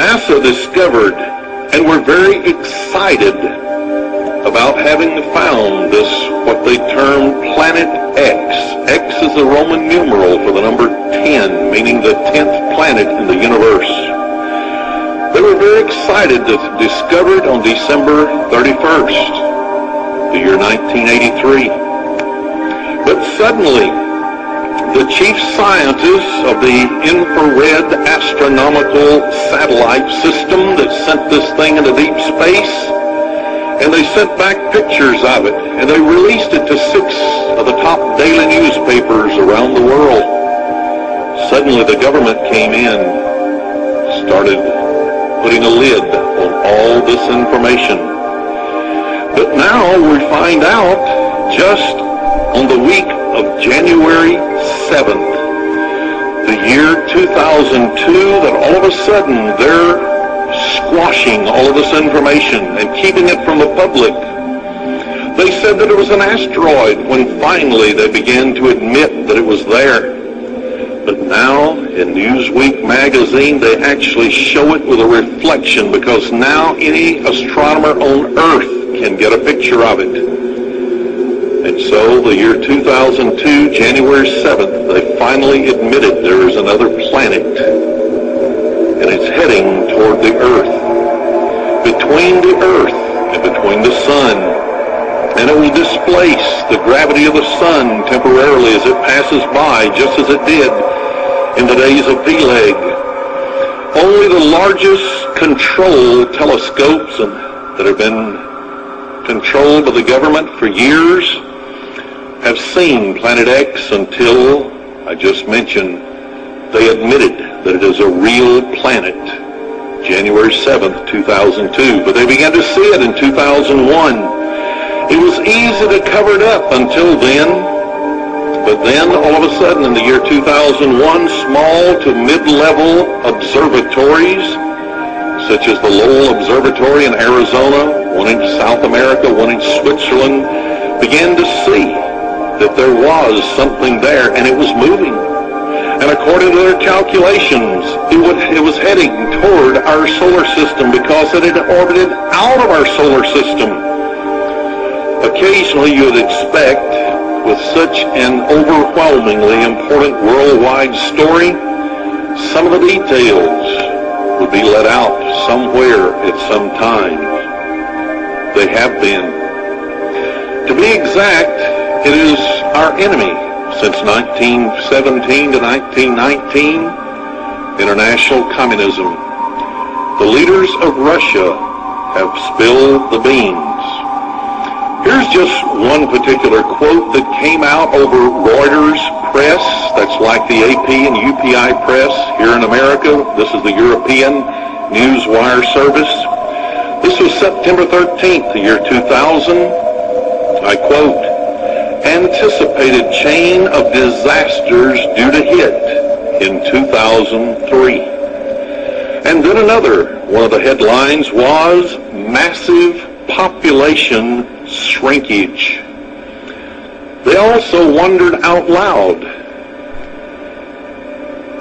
NASA discovered and were very excited about having found this, what they termed Planet X. X is the Roman numeral for the number 10, meaning the 10th planet in the universe. They were very excited to discover it on December 31st, the year 1983. But suddenly, the chief scientists of the Infrared Astronomical Satellite system that sent this thing into deep space, and they sent back pictures of it, and they released it to 6 of the top daily newspapers around the world. Suddenly the government came in, started putting a lid on all this information. But now we find out just on the week of January 7th, the year 2002, that all of a sudden they're squashing all of this information and keeping it from the public. They said that it was an asteroid when finally they began to admit that it was there. But now in Newsweek magazine they actually show it with a reflection, because now any astronomer on Earth can get a picture of it. And so the year 2002, January 7th, they finally admitted there is another planet, and it's heading toward the Earth, between the Earth and between the Sun. And it will displace the gravity of the Sun temporarily as it passes by, just as it did in the days of Peleg. Only the largest controlled telescopes that have been controlled by the government for years have seen Planet X until, I just mentioned, they admitted that it is a real planet, January 7th, 2002. But they began to see it in 2001. It was easy to cover it up until then, but then all of a sudden in the year 2001, small to mid-level observatories, such as the Lowell Observatory in Arizona, one in South America, one in Switzerland, began to see that there was something there, and it was moving. And according to their calculations, it was heading toward our solar system, because it had orbited out of our solar system. Occasionally you would expect, with such an overwhelmingly important worldwide story, some of the details would be let out somewhere at some time. They have been. To be exact, it is our enemy since 1917 to 1919, international communism. The leaders of Russia have spilled the beans. Here's just one particular quote that came out over Reuters press. That's like the AP and UPI press here in America. This is the European News Wire service. This was September 13th, the year 2000. I quote, "Anticipated chain of disasters due to hit in 2003. And then another, one of the headlines was massive population shrinkage. They also wondered out loud,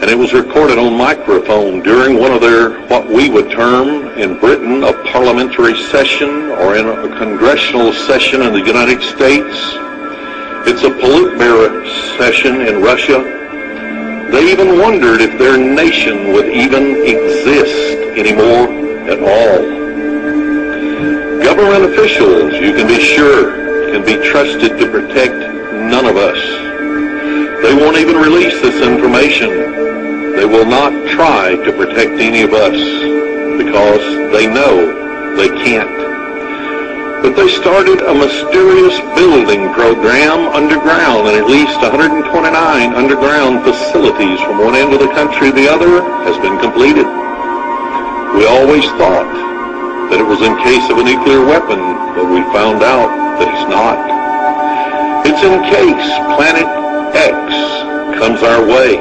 and it was recorded on microphone during one of their, what we would term in Britain, a parliamentary session, or in a congressional session in the United States. It's a Politburo session in Russia. They even wondered if their nation would even exist anymore at all. Government officials, you can be sure, can be trusted to protect none of us. They won't even release this information. They will not try to protect any of us because they know they can't. But they started a mysterious building program underground, and at least 129 underground facilities from one end of the country to the other has been completed. We always thought that it was in case of a nuclear weapon, but we found out that it's not. It's in case Planet X comes our way.